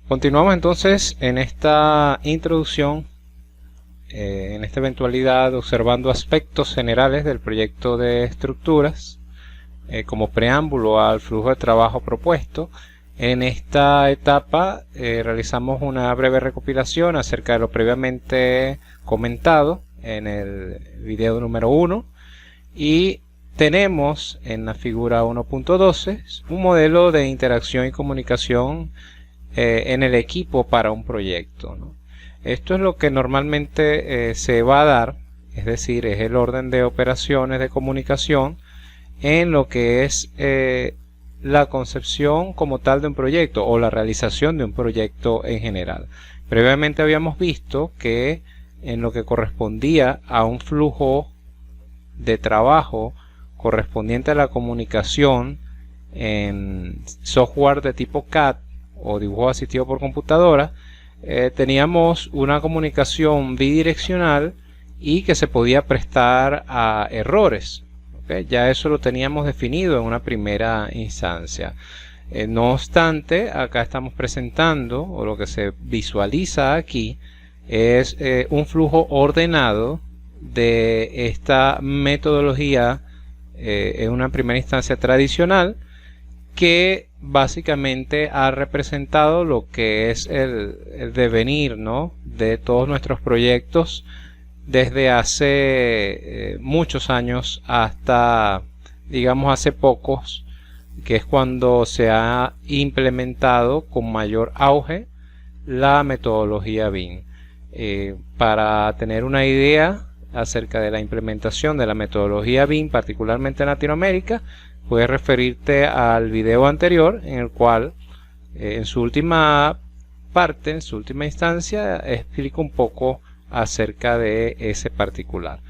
Continuamos entonces en esta introducción, en esta eventualidad, observando aspectos generales del proyecto de estructuras como preámbulo al flujo de trabajo propuesto. En esta etapa realizamos una breve recopilación acerca de lo previamente comentado en el video número 1 y tenemos en la figura 1.12 un modelo de interacción y comunicación en el equipo para un proyecto, ¿no? Esto es lo que normalmente se va a dar, es decir, es el orden de operaciones de comunicación en lo que es la concepción como tal de un proyecto o la realización de un proyecto en general. Previamente habíamos visto que en lo que correspondía a un flujo de trabajo correspondiente a la comunicación en software de tipo CAD o dibujo asistido por computadora, teníamos una comunicación bidireccional y que se podía prestar a errores. ¿Okay? Ya eso lo teníamos definido en una primera instancia. No obstante, acá estamos presentando, o lo que se visualiza aquí, es un flujo ordenado de esta metodología en una primera instancia tradicional, que básicamente ha representado lo que es el devenir, ¿no?, de todos nuestros proyectos desde hace muchos años hasta, digamos, hace pocos, que es cuando se ha implementado con mayor auge la metodología BIM. Para tener una idea acerca de la implementación de la metodología BIM, particularmente en Latinoamérica, puedes referirte al video anterior, en el cual en su última parte, en su última instancia, explico un poco acerca de ese particular.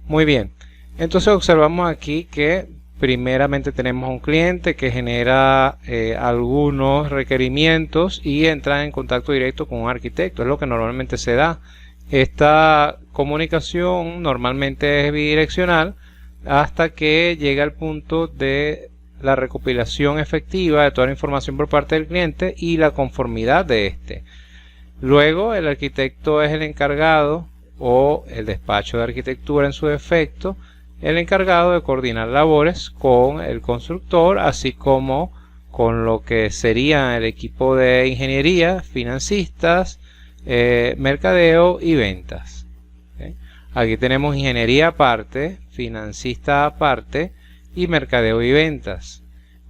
Muy bien, entonces observamos aquí que primeramente tenemos un cliente que genera algunos requerimientos y entra en contacto directo con un arquitecto. Es lo que normalmente se da. Esta comunicación normalmente es bidireccional hasta que llega al punto de la recopilación efectiva de toda la información por parte del cliente y la conformidad de este. Luego el arquitecto es el encargado, o el despacho de arquitectura en su defecto, el encargado de coordinar labores con el constructor, así como con lo que sería el equipo de ingeniería, financistas, mercadeo y ventas. ¿Okay? Aquí tenemos ingeniería aparte, financista aparte y mercadeo y ventas,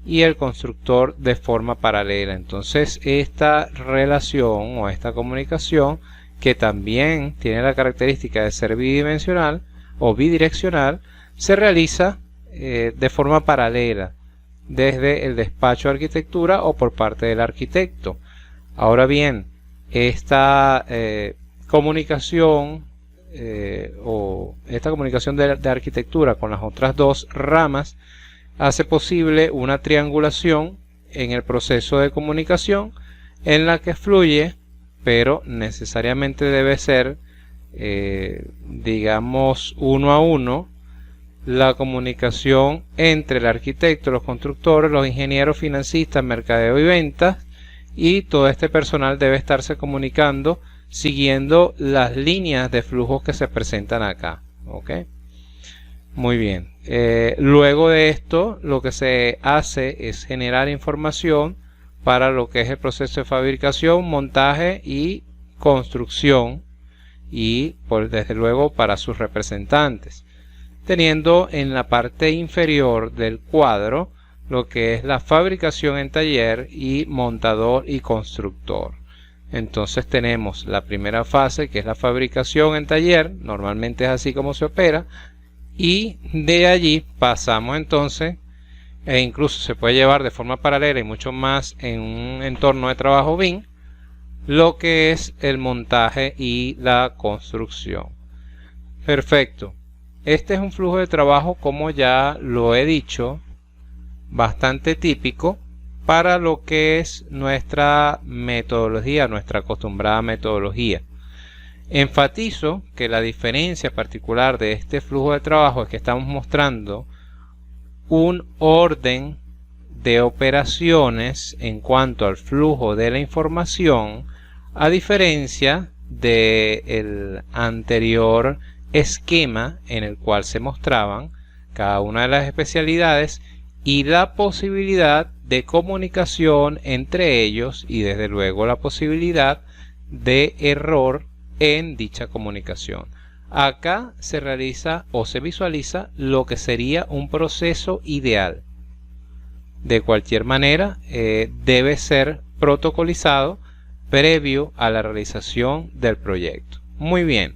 y el constructor de forma paralela. Entonces esta relación o esta comunicación, que también tiene la característica de ser bidimensional o bidireccional, se realiza de forma paralela desde el despacho de arquitectura o por parte del arquitecto. Ahora bien, esta comunicación de arquitectura con las otras dos ramas hace posible una triangulación en el proceso de comunicación en la que fluye, pero necesariamente debe ser digamos uno a uno, la comunicación entre el arquitecto, los constructores, los ingenieros, financistas, mercadeo y ventas, y todo este personal debe estarse comunicando siguiendo las líneas de flujos que se presentan acá. ¿Okay? Muy bien. Luego de esto, lo que se hace es generar información para lo que es el proceso de fabricación, montaje y construcción, y desde luego para sus representantes, teniendo en la parte inferior del cuadro lo que es la fabricación en taller y montador y constructor. Entonces tenemos la primera fase, que es la fabricación en taller, normalmente es así como se opera, y de allí pasamos entonces, e incluso se puede llevar de forma paralela y mucho más en un entorno de trabajo BIM, lo que es el montaje y la construcción. Perfecto. Este es un flujo de trabajo, como ya lo he dicho, bastante típico para lo que es nuestra metodología, nuestra acostumbrada metodología. Enfatizo que la diferencia particular de este flujo de trabajo es que estamos mostrando un orden de operaciones en cuanto al flujo de la información, a diferencia del anterior esquema en el cual se mostraban cada una de las especialidades y la posibilidad de comunicación entre ellos y desde luego la posibilidad de error en dicha comunicación. Acá se realiza o se visualiza lo que sería un proceso ideal. De cualquier manera, debe ser protocolizado previo a la realización del proyecto. Muy bien.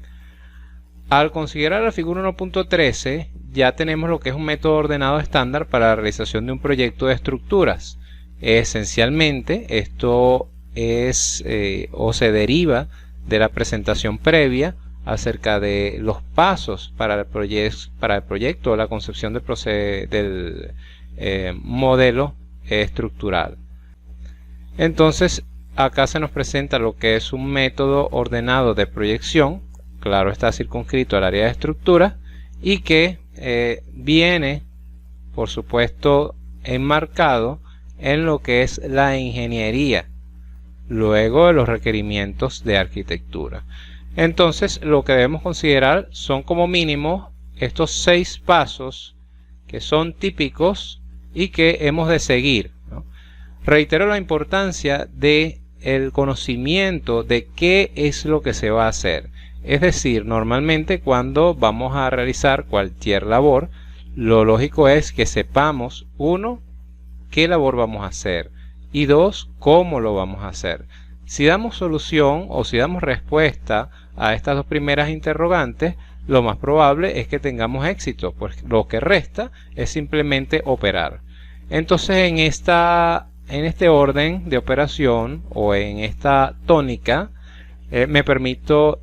Al considerar la figura 1.13, ya tenemos lo que es un método ordenado estándar para la realización de un proyecto de estructuras. Esencialmente, esto es o se deriva de la presentación previa acerca de los pasos para el proyecto o la concepción del modelo estructural. Entonces, acá se nos presenta lo que es un método ordenado de proyección, claro está circunscrito al área de estructura, y que viene, por supuesto, enmarcado en lo que es la ingeniería, luego de los requerimientos de arquitectura. Entonces, lo que debemos considerar son como mínimo estos 6 pasos que son típicos y que hemos de seguir, ¿no? Reitero la importancia de el conocimiento de qué es lo que se va a hacer. Es decir, normalmente cuando vamos a realizar cualquier labor, lo lógico es que sepamos, 1, qué labor vamos a hacer y 2, cómo lo vamos a hacer. Si damos solución o si damos respuesta a estas 2 primeras interrogantes, lo más probable es que tengamos éxito, pues lo que resta es simplemente operar. Entonces en este orden de operación o en esta tónica me permito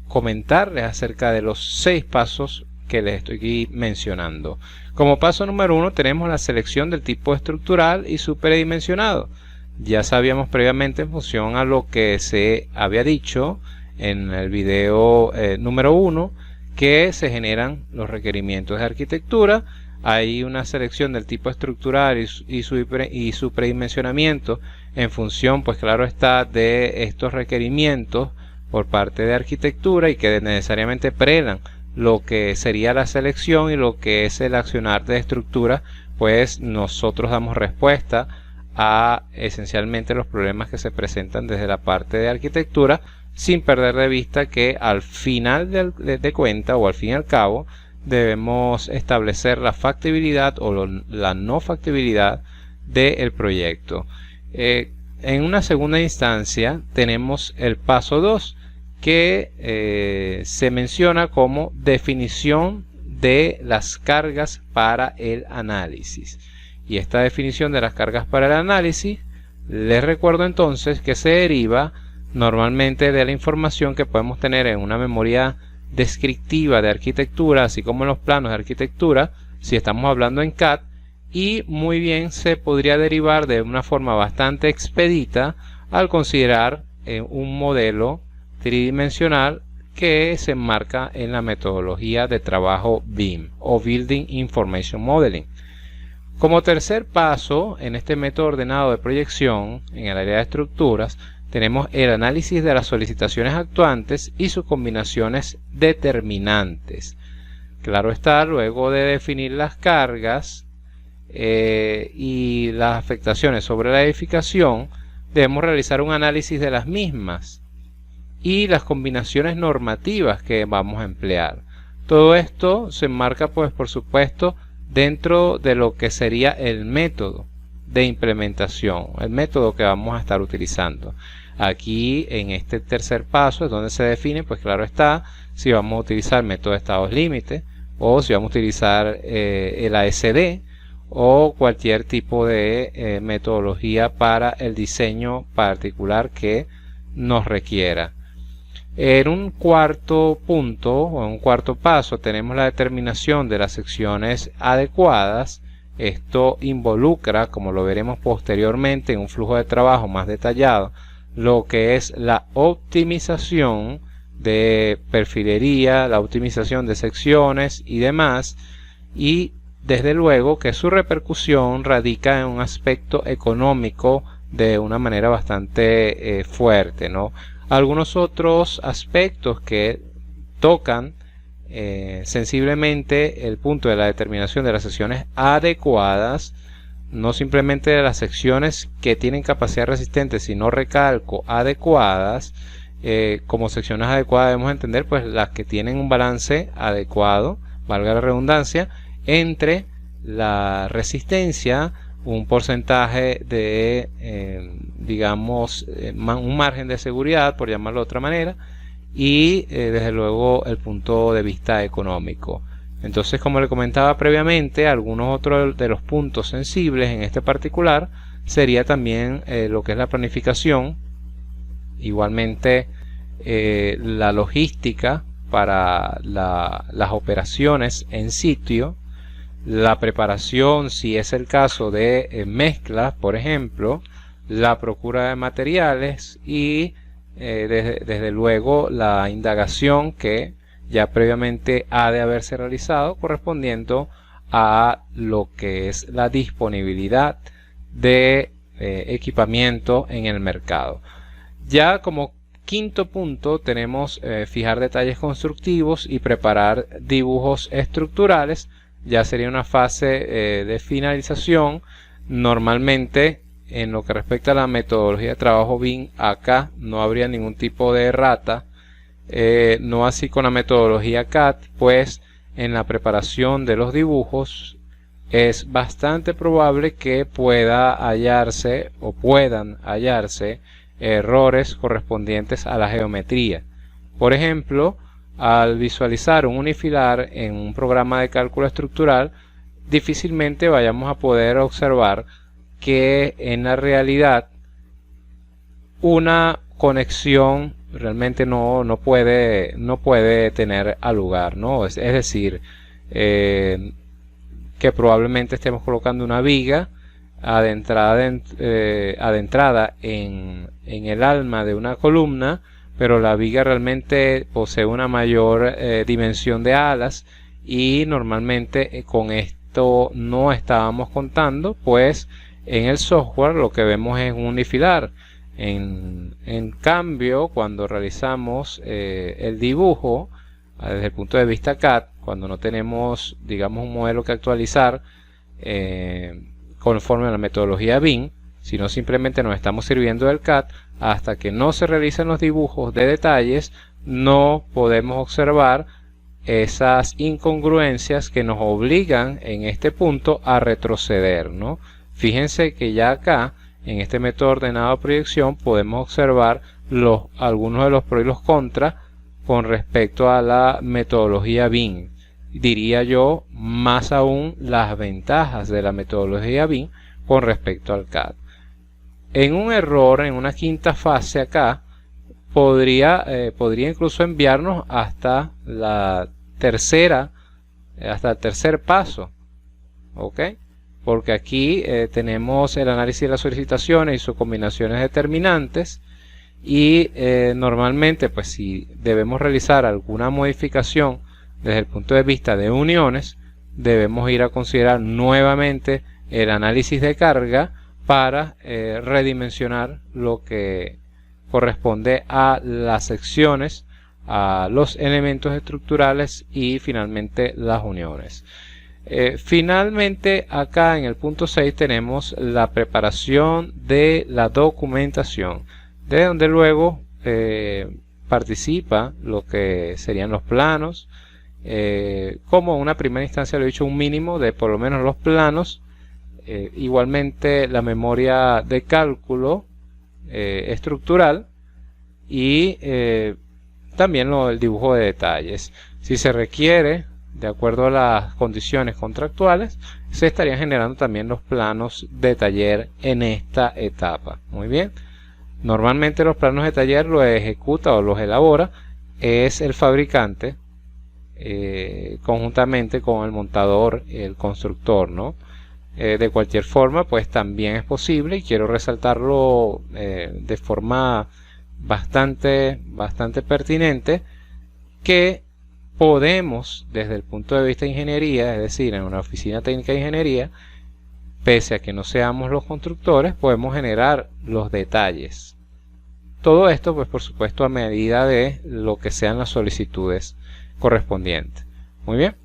comentarles acerca de los 6 pasos que les estoy mencionando. Como paso número 1 tenemos la selección del tipo estructural y su predimensionado. Ya sabíamos previamente, en función a lo que se había dicho en el video número 1, que se generan los requerimientos de arquitectura. Hay una selección del tipo estructural y su predimensionamiento en función, pues claro está, de estos requerimientos por parte de arquitectura, y que necesariamente prelan lo que sería la selección y lo que es el accionar de estructura, pues nosotros damos respuesta a esencialmente los problemas que se presentan desde la parte de arquitectura, sin perder de vista que al final de cuenta o al fin y al cabo debemos establecer la factibilidad o la no factibilidad del proyecto. En una segunda instancia tenemos el paso 2, que se menciona como definición de las cargas para el análisis. Y esta definición de las cargas para el análisis, les recuerdo entonces que se deriva normalmente de la información que podemos tener en una memoria descriptiva de arquitectura, así como en los planos de arquitectura, si estamos hablando en CAD, y muy bien se podría derivar de una forma bastante expedita al considerar un modelo tridimensional que se enmarca en la metodología de trabajo BIM o Building Information Modeling. Como tercer paso en este método ordenado de proyección en el área de estructuras, tenemos el análisis de las solicitaciones actuantes y sus combinaciones determinantes. Claro está, luego de definir las cargas y las afectaciones sobre la edificación, debemos realizar un análisis de las mismas y las combinaciones normativas que vamos a emplear. Todo esto se enmarca, pues, por supuesto, dentro de lo que sería el método de implementación, el método que vamos a estar utilizando. Aquí en este tercer paso es donde se define, pues claro está, si vamos a utilizar método de estados límite o si vamos a utilizar el ASD o cualquier tipo de metodología para el diseño particular que nos requiera. En un cuarto punto o en un cuarto paso tenemos la determinación de las secciones adecuadas. Esto involucra, como lo veremos posteriormente en un flujo de trabajo más detallado, lo que es la optimización de perfilería, la optimización de secciones y demás, y desde luego que su repercusión radica en un aspecto económico de una manera bastante fuerte, ¿no? Algunos otros aspectos que tocan sensiblemente el punto de la determinación de las secciones adecuadas, no simplemente de las secciones que tienen capacidad resistente, sino recalco adecuadas. Como secciones adecuadas debemos entender pues las que tienen un balance adecuado, valga la redundancia, entre la resistencia, un porcentaje de digamos un margen de seguridad, por llamarlo de otra manera, y desde luego el punto de vista económico. Entonces, como le comentaba previamente, algunos otros de los puntos sensibles en este particular sería también lo que es la planificación, igualmente la logística para las operaciones en sitio, la preparación, si es el caso de mezclas, por ejemplo, la procura de materiales y desde luego la indagación que ya previamente ha de haberse realizado correspondiendo a lo que es la disponibilidad de equipamiento en el mercado. Ya como quinto punto tenemos fijar detalles constructivos y preparar dibujos estructurales. Ya sería una fase de finalización. Normalmente en lo que respecta a la metodología de trabajo BIM, acá no habría ningún tipo de errata, no así con la metodología CAD, pues en la preparación de los dibujos es bastante probable que pueda hallarse o puedan hallarse errores correspondientes a la geometría. Por ejemplo, al visualizar un unifilar en un programa de cálculo estructural, difícilmente vayamos a poder observar que en la realidad una conexión realmente no puede tener a lugar, ¿no? Es decir, que probablemente estemos colocando una viga adentrada en el alma de una columna, pero la viga realmente posee una mayor dimensión de alas y normalmente con esto no estábamos contando, pues en el software lo que vemos es un unifilar. En cambio, cuando realizamos el dibujo desde el punto de vista CAD, cuando no tenemos, digamos, un modelo que actualizar conforme a la metodología BIM, sino simplemente nos estamos sirviendo del CAD, hasta que no se realicen los dibujos de detalles, no podemos observar esas incongruencias que nos obligan en este punto a retroceder, ¿no? Fíjense que ya acá, en este método ordenado de proyección, podemos observar algunos de los pros y los contras con respecto a la metodología BIM. Diría yo, más aún, las ventajas de la metodología BIM con respecto al CAD. En un error, en una quinta fase acá, podría incluso enviarnos hasta el tercer paso, ¿ok? Porque aquí tenemos el análisis de las solicitaciones y sus combinaciones determinantes, y normalmente pues si debemos realizar alguna modificación desde el punto de vista de uniones, debemos ir a considerar nuevamente el análisis de carga para redimensionar lo que corresponde a las secciones, a los elementos estructurales y finalmente las uniones. Finalmente, acá en el punto 6 tenemos la preparación de la documentación, de donde luego participa lo que serían los planos. Como una primera instancia, lo he dicho, un mínimo de por lo menos los planos, igualmente la memoria de cálculo estructural y también el dibujo de detalles. Si se requiere, de acuerdo a las condiciones contractuales, se estarían generando también los planos de taller en esta etapa. Muy bien. Normalmente los planos de taller los ejecuta o los elabora es el fabricante conjuntamente con el montador, el constructor, ¿no? De cualquier forma, pues también es posible, y quiero resaltarlo de forma bastante pertinente, que podemos, desde el punto de vista de ingeniería, es decir, en una oficina técnica de ingeniería, pese a que no seamos los constructores, podemos generar los detalles. Todo esto, pues por supuesto, a medida de lo que sean las solicitudes correspondientes. Muy bien.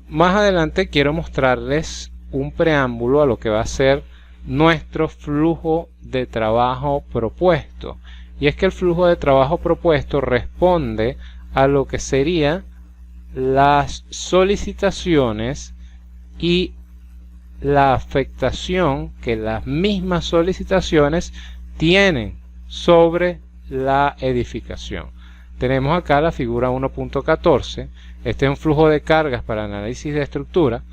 Más adelante quiero mostrarles un preámbulo a lo que va a ser nuestro flujo de trabajo propuesto. Y es que el flujo de trabajo propuesto responde a lo que serían las solicitaciones y la afectación que las mismas solicitaciones tienen sobre la edificación. Tenemos acá la figura 1.14. Este es un flujo de cargas para análisis de estructura.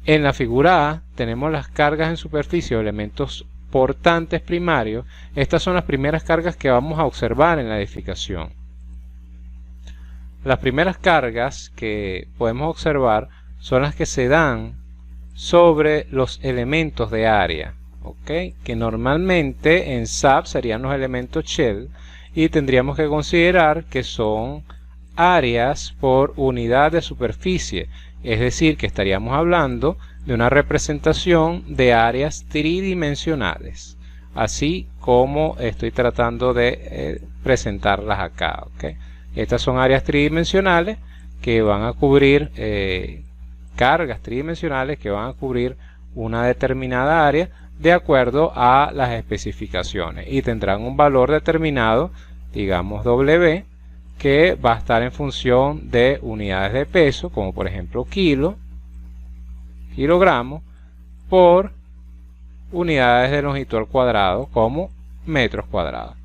En la figura A tenemos las cargas en superficie o elementos portantes primarios. Estas son las primeras cargas que vamos a observar en la edificación. Las primeras cargas que podemos observar son las que se dan sobre los elementos de área, que normalmente en SAP serían los elementos shell, y tendríamos que considerar que son áreas por unidad de superficie, es decir, que estaríamos hablando de una representación de áreas tridimensionales, así como estoy tratando de presentarlas acá. Estas son áreas tridimensionales que van a cubrir cargas tridimensionales que van a cubrir una determinada área de acuerdo a las especificaciones y tendrán un valor determinado, digamos W, que va a estar en función de unidades de peso, como por ejemplo kilogramos, por unidades de longitud al cuadrado, como metros cuadrados.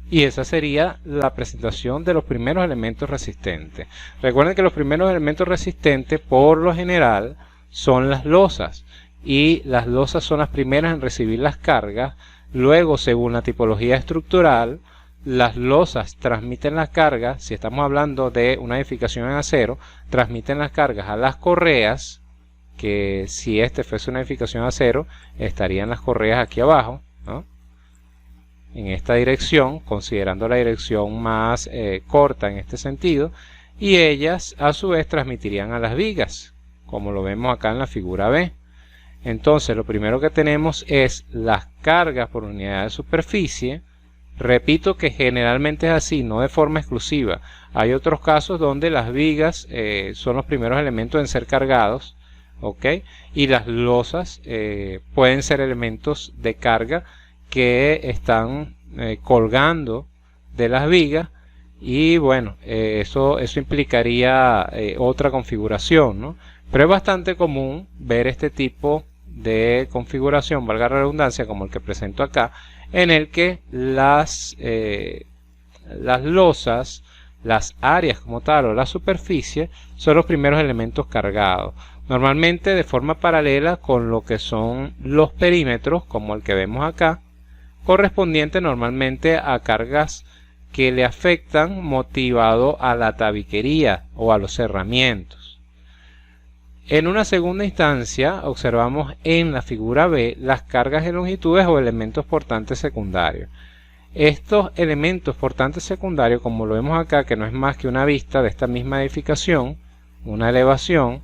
Y esa sería la presentación de los primeros elementos resistentes. Recuerden que los primeros elementos resistentes, por lo general, son las losas. Y las losas son las primeras en recibir las cargas. Luego, según la tipología estructural, las losas transmiten las cargas. Si estamos hablando de una edificación en acero, transmiten las cargas a las correas, que si este fuese una edificación en acero, estarían las correas aquí abajo, ¿no?, en esta dirección, considerando la dirección más corta en este sentido, y ellas a su vez transmitirían a las vigas, como lo vemos acá en la figura B. Entonces lo primero que tenemos es las cargas por unidad de superficie. Repito que generalmente es así, no de forma exclusiva. Hay otros casos donde las vigas son los primeros elementos en ser cargados, y las losas pueden ser elementos de carga que están colgando de las vigas, y bueno, eso implicaría otra configuración, ¿no? Pero es bastante común ver este tipo de configuración, valga la redundancia, como el que presento acá, en el que las losas, las áreas como tal o la superficie son los primeros elementos cargados, normalmente de forma paralela con lo que son los perímetros, como el que vemos acá, correspondiente normalmente a cargas que le afectan motivado a la tabiquería o a los cerramientos. En una segunda instancia observamos en la figura B las cargas de longitudes o elementos portantes secundarios. Estos elementos portantes secundarios, como lo vemos acá, que no es más que una vista de esta misma edificación, una elevación,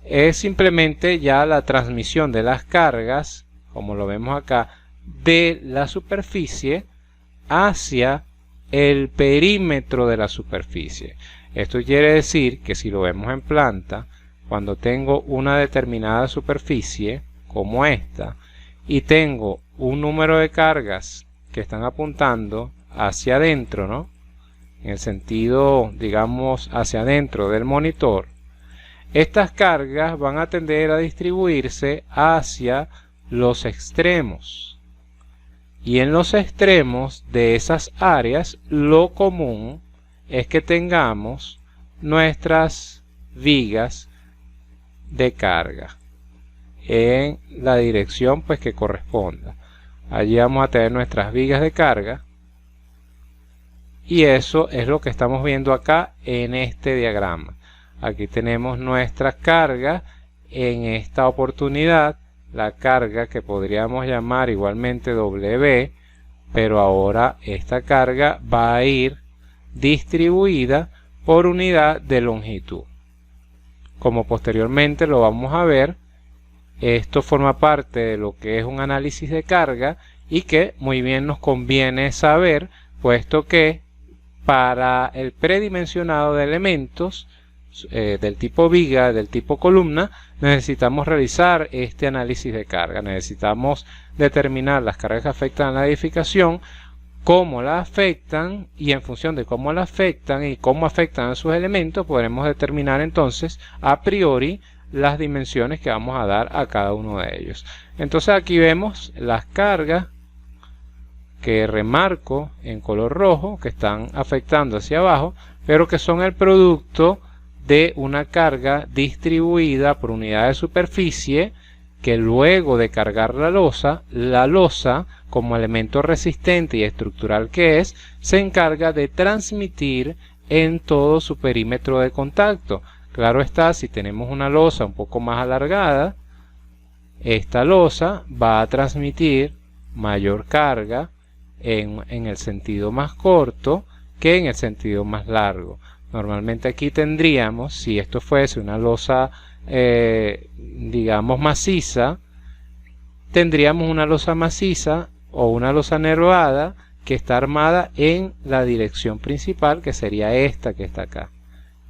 es simplemente ya la transmisión de las cargas, como lo vemos acá, de la superficie hacia el perímetro de la superficie. Esto quiere decir que si lo vemos en planta, cuando tengo una determinada superficie como esta y tengo un número de cargas que están apuntando hacia adentro, ¿no?, en el sentido, digamos, hacia adentro del monitor, estas cargas van a tender a distribuirse hacia los extremos. Y en los extremos de esas áreas, lo común es que tengamos nuestras vigas de carga en la dirección pues que corresponda. Allí vamos a tener nuestras vigas de carga, y eso es lo que estamos viendo acá en este diagrama. Aquí tenemos nuestra carga. En esta oportunidad, la carga que podríamos llamar igualmente W, pero ahora esta carga va a ir distribuida por unidad de longitud. Como posteriormente lo vamos a ver, esto forma parte de lo que es un análisis de carga y que muy bien nos conviene saber, puesto que para el predimensionado de elementos del tipo viga, del tipo columna, necesitamos realizar este análisis de carga. Necesitamos determinar las cargas que afectan a la edificación, cómo la afectan, y en función de cómo la afectan y cómo afectan a sus elementos, podremos determinar entonces a priori las dimensiones que vamos a dar a cada uno de ellos. Entonces aquí vemos las cargas que remarco en color rojo, que están afectando hacia abajo, pero que son el producto de una carga distribuida por unidad de superficie, que luego de cargar la losa como elemento resistente y estructural que es, se encarga de transmitir en todo su perímetro de contacto. Claro está, si tenemos una losa un poco más alargada, esta losa va a transmitir mayor carga en el sentido más corto que en el sentido más largo. Normalmente aquí tendríamos, si esto fuese una losa digamos maciza, tendríamos una losa maciza o una losa nervada que está armada en la dirección principal, que sería esta que está acá.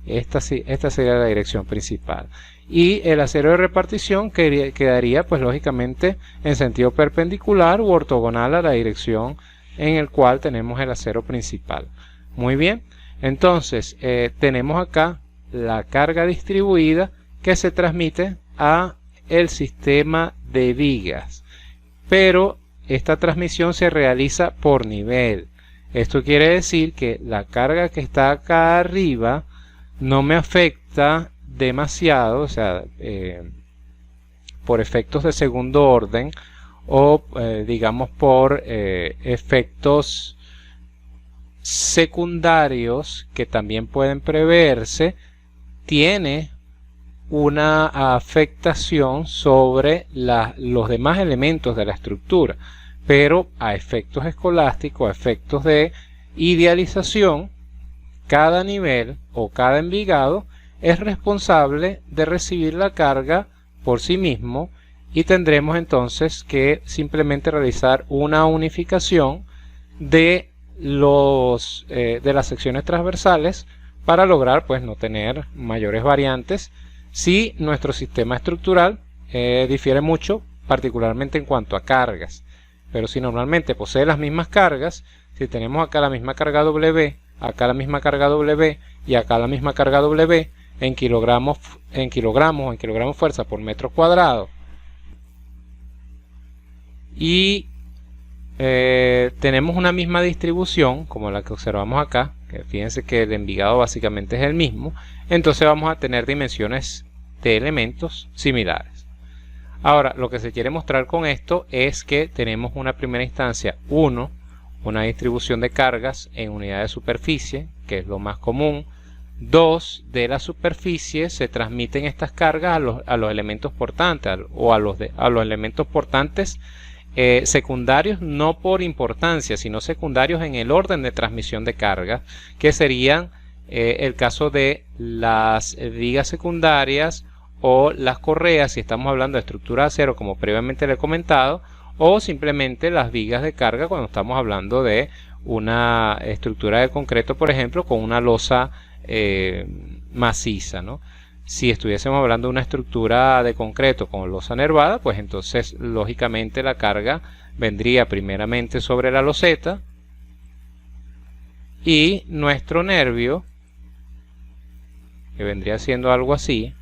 Esta sería la dirección principal. Y el acero de repartición quedaría pues lógicamente en sentido perpendicular u ortogonal a la dirección en el cual tenemos el acero principal. Muy bien, entonces tenemos acá la carga distribuida que se transmite a el sistema de vigas, pero esta transmisión se realiza por nivel. Esto quiere decir que la carga que está acá arriba no me afecta demasiado, o sea, por efectos de segundo orden o digamos por efectos secundarios que también pueden preverse, tiene una afectación sobre los demás elementos de la estructura, pero a efectos escolásticos, a efectos de idealización, cada nivel o cada envigado es responsable de recibir la carga por sí mismo, y tendremos entonces que simplemente realizar una unificación de las secciones transversales para lograr pues no tener mayores variantes si nuestro sistema estructural difiere mucho, particularmente en cuanto a cargas. Pero si normalmente posee las mismas cargas, si tenemos acá la misma carga W, acá la misma carga W y acá la misma carga W en kilogramos fuerza por metro cuadrado, y tenemos una misma distribución como la que observamos acá, que fíjense que el envigado básicamente es el mismo, entonces vamos a tener dimensiones de elementos similares. Ahora, lo que se quiere mostrar con esto es que tenemos una primera instancia 1, una distribución de cargas en unidad de superficie, que es lo más común. 2, de la superficie se transmiten estas cargas a los elementos portantes o a los elementos portantes secundarios, no por importancia, sino secundarios en el orden de transmisión de carga, que serían el caso de las vigas secundarias o las correas, si estamos hablando de estructura de acero, como previamente le he comentado, o simplemente las vigas de carga cuando estamos hablando de una estructura de concreto, por ejemplo, con una losa maciza, ¿no? Si estuviésemos hablando de una estructura de concreto con losa nervada, pues entonces lógicamente la carga vendría primeramente sobre la loseta, y nuestro nervio, que vendría siendo algo así,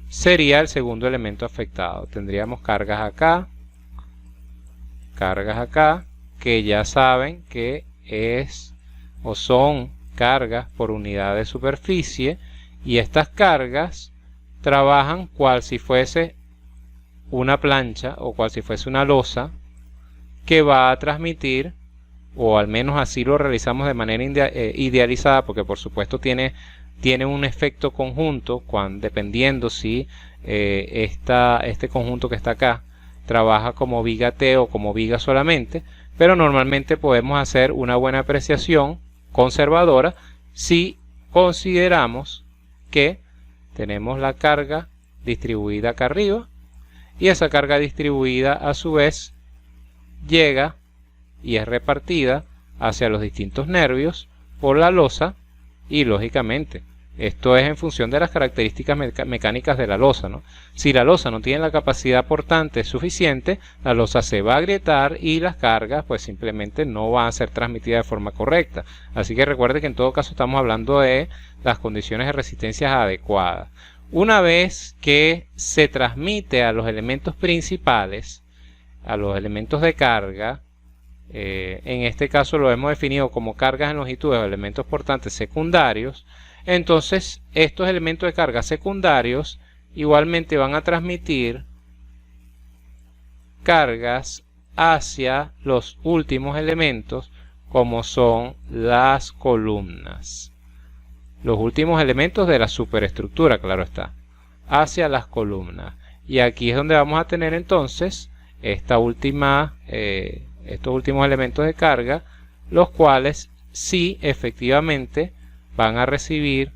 sería el segundo elemento afectado. Tendríamos cargas acá, que ya saben que es o son cargas por unidad de superficie, y estas cargas trabajan cual si fuese una plancha o cual si fuese una losa que va a transmitir, o al menos así lo realizamos de manera idealizada, porque por supuesto tiene un efecto conjunto dependiendo si este conjunto que está acá trabaja como viga T o como viga solamente, pero normalmente podemos hacer una buena apreciación conservadora si consideramos que tenemos la carga distribuida acá arriba y esa carga distribuida a su vez llega y es repartida hacia los distintos nervios por la losa y lógicamente esto es en función de las características mecánicas de la losa, ¿no? Si la losa no tiene la capacidad portante suficiente, la losa se va a agrietar y las cargas pues simplemente no van a ser transmitidas de forma correcta. Así que recuerde que en todo caso estamos hablando de las condiciones de resistencia adecuadas. Una vez que se transmite a los elementos principales, a los elementos de carga, en este caso lo hemos definido como cargas en longitudes o elementos portantes secundarios, entonces estos elementos de carga secundarios igualmente van a transmitir cargas hacia los últimos elementos como son las columnas. Los últimos elementos de la superestructura, claro está, hacia las columnas. Y aquí es donde vamos a tener entonces estos últimos elementos de carga, los cuales sí efectivamente van a recibir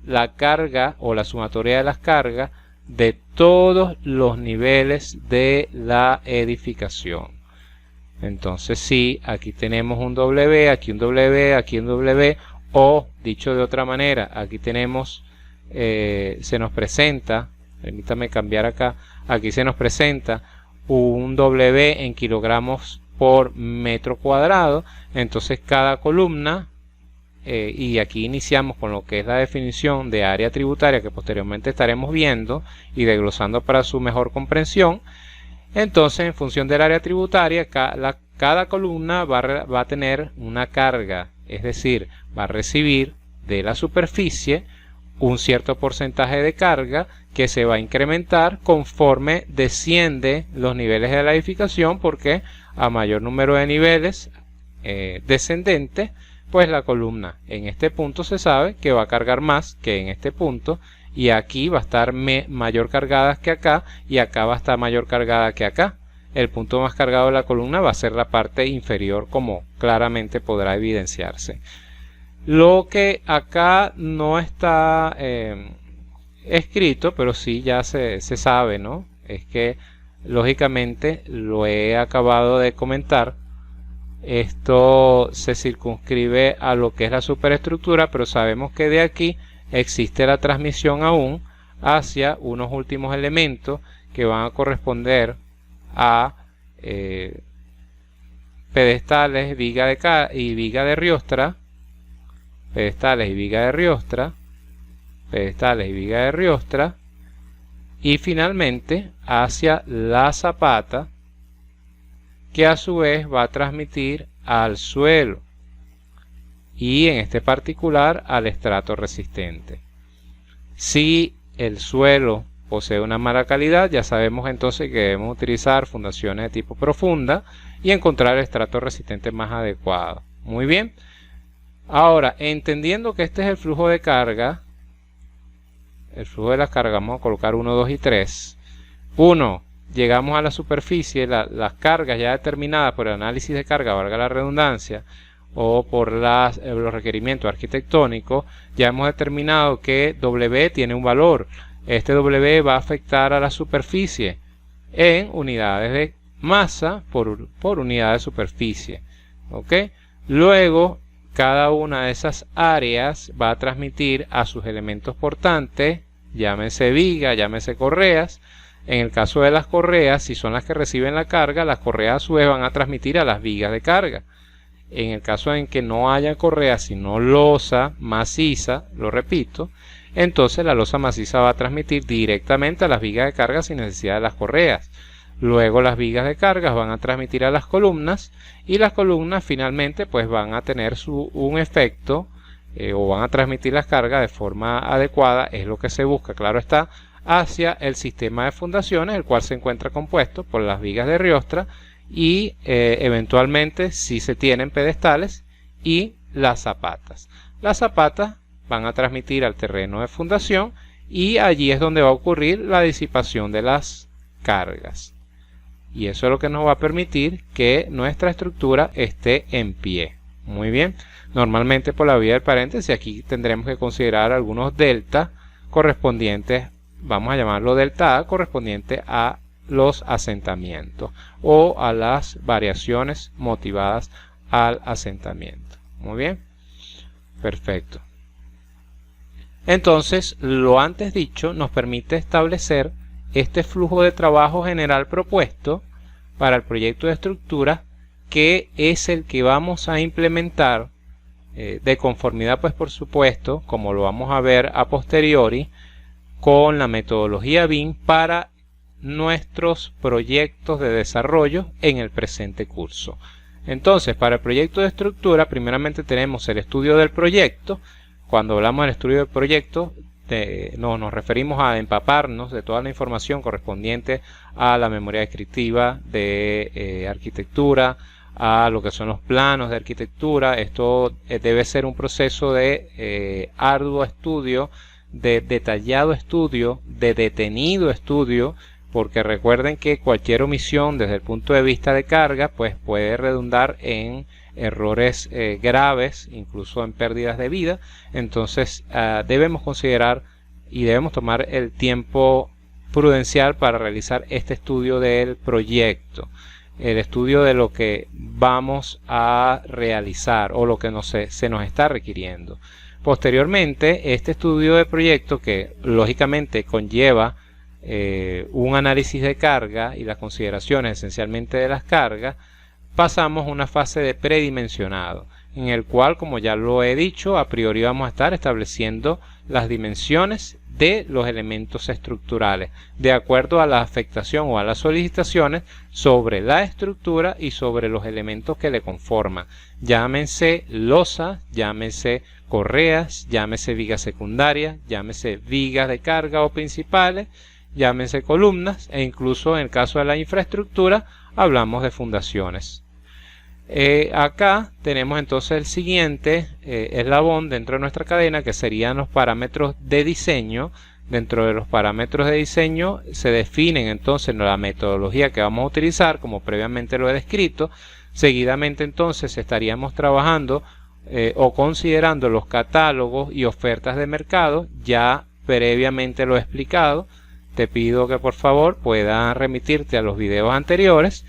la carga o la sumatoria de las cargas de todos los niveles de la edificación. Entonces sí, aquí tenemos un W, aquí un W, aquí un W, o dicho de otra manera, aquí tenemos, se nos presenta, permítame cambiar acá, aquí se nos presenta un W en kilogramos por metro cuadrado. Entonces cada columna, y aquí iniciamos con lo que es la definición de área tributaria que posteriormente estaremos viendo y desglosando para su mejor comprensión. Entonces en función del área tributaria cada columna va a tener una carga, es decir, va a recibir de la superficie un cierto porcentaje de carga que se va a incrementar conforme desciende los niveles de la edificación, porque a mayor número de niveles descendentes, pues la columna en este punto se sabe que va a cargar más que en este punto, y aquí va a estar mayor cargada que acá, y acá va a estar mayor cargada que acá. El punto más cargado de la columna va a ser la parte inferior, como claramente podrá evidenciarse. Lo que acá no está escrito, pero sí ya se sabe, ¿no? Es que lógicamente lo he acabado de comentar. Esto se circunscribe a lo que es la superestructura, pero sabemos que de aquí existe la transmisión aún hacia unos últimos elementos que van a corresponder a pedestales, viga y viga de riostra, pedestales y viga de riostra, pedestales y viga de riostra, y finalmente hacia la zapata, que a su vez va a transmitir al suelo y en este particular al estrato resistente. Si el suelo posee una mala calidad, ya sabemos entonces que debemos utilizar fundaciones de tipo profunda y encontrar el estrato resistente más adecuado. Muy bien. Ahora, entendiendo que este es el flujo de carga, el flujo de las cargas, vamos a colocar 1, 2 y 3. 1. Llegamos a la superficie, las cargas ya determinadas por el análisis de carga, valga la redundancia, o por los requerimientos arquitectónicos, ya hemos determinado que W tiene un valor. Este W va a afectar a la superficie en unidades de masa por unidad de superficie. ¿Ok? Luego, cada una de esas áreas va a transmitir a sus elementos portantes, llámese viga, llámese correas. En el caso de las correas, si son las que reciben la carga, las correas a su vez van a transmitir a las vigas de carga. En el caso en que no haya correas, sino losa maciza, lo repito, entonces la losa maciza va a transmitir directamente a las vigas de carga sin necesidad de las correas. Luego las vigas de carga van a transmitir a las columnas, y las columnas finalmente pues van a tener un efecto o van a transmitir las cargas de forma adecuada, es lo que se busca, claro está, hacia el sistema de fundaciones, el cual se encuentra compuesto por las vigas de riostra y eventualmente si se tienen pedestales y las zapatas. Las zapatas van a transmitir al terreno de fundación y allí es donde va a ocurrir la disipación de las cargas. y eso es lo que nos va a permitir que nuestra estructura esté en pie. Muy bien, normalmente por la vía del paréntesis aquí tendremos que considerar algunos delta correspondientes, vamos a llamarlo delta A, correspondiente a los asentamientos o a las variaciones motivadas al asentamiento. Muy bien, perfecto. Entonces, lo antes dicho nos permite establecer este flujo de trabajo general propuesto para el proyecto de estructura, que es el que vamos a implementar de conformidad, pues por supuesto, como lo vamos a ver a posteriori, con la metodología BIM para nuestros proyectos de desarrollo en el presente curso. Entonces, para el proyecto de estructura, primeramente tenemos el estudio del proyecto. Cuando hablamos del estudio del proyecto, nos referimos a empaparnos de toda la información correspondiente a la memoria descriptiva de arquitectura, a lo que son los planos de arquitectura. Esto debe ser un proceso de arduo estudio, de detallado estudio, de detenido estudio, porque recuerden que cualquier omisión desde el punto de vista de carga pues puede redundar en errores graves, incluso en pérdidas de vida. Entonces debemos considerar y debemos tomar el tiempo prudencial para realizar este estudio del proyecto, el estudio de lo que vamos a realizar o lo que se nos está requiriendo. Posteriormente, este estudio de proyecto, que lógicamente conlleva un análisis de carga y las consideraciones esencialmente de las cargas, pasamos a una fase de predimensionado, en el cual, como ya lo he dicho, a priori vamos a estar estableciendo las dimensiones de los elementos estructurales, de acuerdo a la afectación o a las solicitaciones sobre la estructura y sobre los elementos que le conforman. Llámense losas, llámense correas, llámese vigas secundarias, llámese vigas de carga o principales, llámense columnas, e incluso en el caso de la infraestructura hablamos de fundaciones. Acá tenemos entonces el siguiente eslabón dentro de nuestra cadena, que serían los parámetros de diseño. Dentro de los parámetros de diseño se definen entonces la metodología que vamos a utilizar, como previamente lo he descrito. Seguidamente entonces estaríamos trabajando o considerando los catálogos y ofertas de mercado. Ya previamente lo he explicado. Te pido que por favor puedas remitirte a los videos anteriores.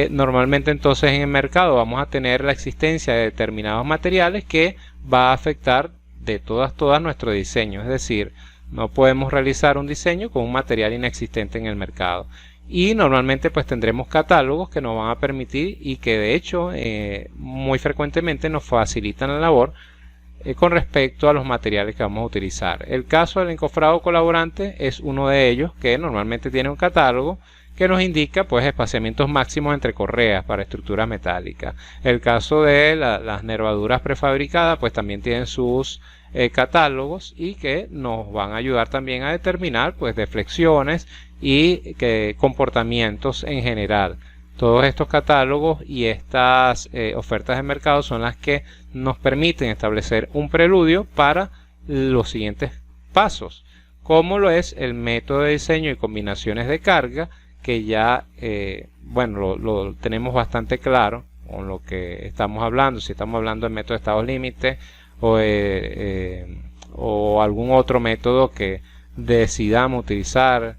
Normalmente entonces en el mercado vamos a tener la existencia de determinados materiales que va a afectar de todas nuestro diseño. Es decir, no podemos realizar un diseño con un material inexistente en el mercado. Y normalmente pues tendremos catálogos que nos van a permitir y que de hecho muy frecuentemente nos facilitan la labor con respecto a los materiales que vamos a utilizar. El caso del encofrado colaborante es uno de ellos, que normalmente tiene un catálogo que nos indica pues espaciamientos máximos entre correas para estructuras metálicas. El caso de las nervaduras prefabricadas pues también tienen sus catálogos y que nos van a ayudar también a determinar pues deflexiones y comportamientos en general. Todos estos catálogos y estas ofertas de mercado son las que nos permiten establecer un preludio para los siguientes pasos, como lo es el método de diseño y combinaciones de carga, que ya bueno, lo tenemos bastante claro con lo que estamos hablando. Si estamos hablando del método de estados límites o algún otro método que decidamos utilizar,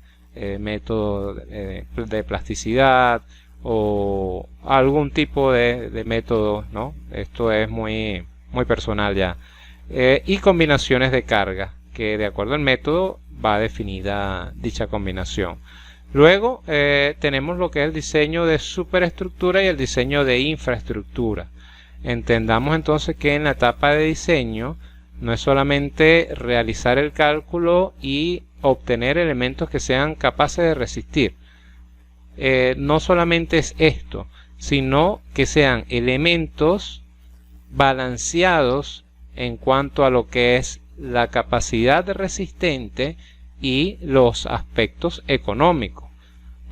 método de plasticidad o algún tipo de método, ¿no? Esto es muy personal ya. Y combinaciones de carga, que de acuerdo al método va definida dicha combinación. Luego tenemos lo que es el diseño de superestructura y el diseño de infraestructura. Entendamos entonces que en la etapa de diseño no es solamente realizar el cálculo y obtener elementos que sean capaces de resistir. No solamente es esto, sino que sean elementos balanceados en cuanto a lo que es la capacidad resistente y los aspectos económicos.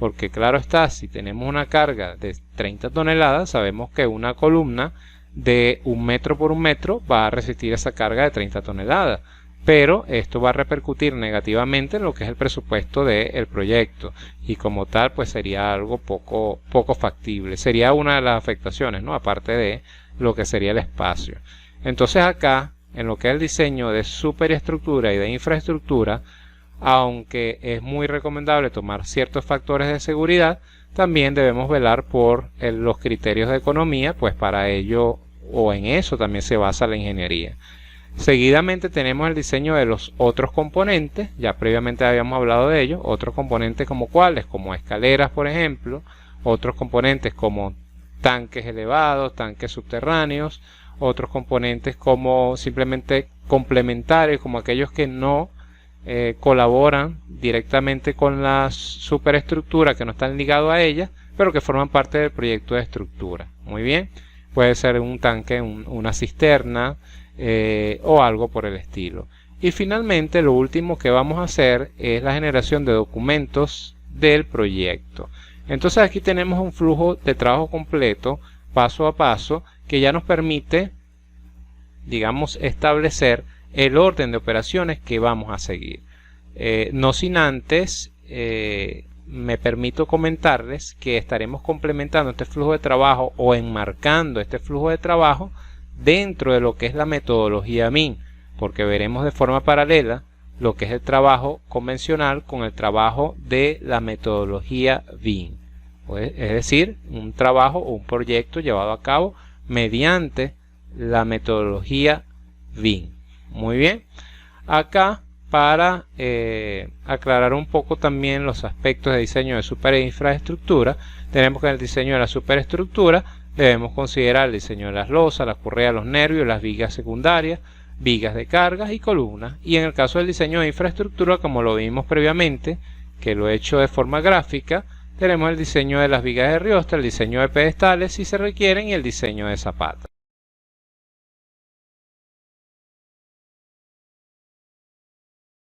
Porque claro está, si tenemos una carga de 30 toneladas, sabemos que una columna de 1 metro por 1 metro va a resistir esa carga de 30 toneladas. pero esto va a repercutir negativamente en lo que es el presupuesto del proyecto, y como tal pues sería algo poco factible. Sería una de las afectaciones, ¿no? Aparte de lo que sería el espacio. Entonces acá, en lo que es el diseño de superestructura y de infraestructura, aunque es muy recomendable tomar ciertos factores de seguridad, también debemos velar por los criterios de economía, pues para ello o en eso también se basa la ingeniería. Seguidamente tenemos el diseño de los otros componentes, ya previamente habíamos hablado de ellos, otros componentes como cuáles, como escaleras por ejemplo, otros componentes como tanques elevados, tanques subterráneos, otros componentes como simplemente complementarios, como aquellos que no colaboran directamente con la superestructura, que no están ligados a ella, pero que forman parte del proyecto de estructura. Muy bien, puede ser un tanque, una cisterna o algo por el estilo. Y finalmente lo último que vamos a hacer es la generación de documentos del proyecto. Entonces aquí tenemos un flujo de trabajo completo, paso a paso, que ya nos permite, digamos, establecer el orden de operaciones que vamos a seguir. No sin antes, me permito comentarles que estaremos complementando este flujo de trabajo o enmarcando este flujo de trabajo dentro de lo que es la metodología MIN, porque veremos de forma paralela lo que es el trabajo convencional con el trabajo de la metodología BIM, es decir, un trabajo o un proyecto llevado a cabo mediante la metodología BIM. Muy bien, acá para aclarar un poco también los aspectos de diseño de superinfraestructura, tenemos que en el diseño de la superestructura debemos considerar el diseño de las losas, las correas, los nervios, las vigas secundarias, vigas de cargas y columnas. Y en el caso del diseño de infraestructura, como lo vimos previamente, que lo he hecho de forma gráfica, tenemos el diseño de las vigas de riosta, el diseño de pedestales si se requieren y el diseño de zapatas.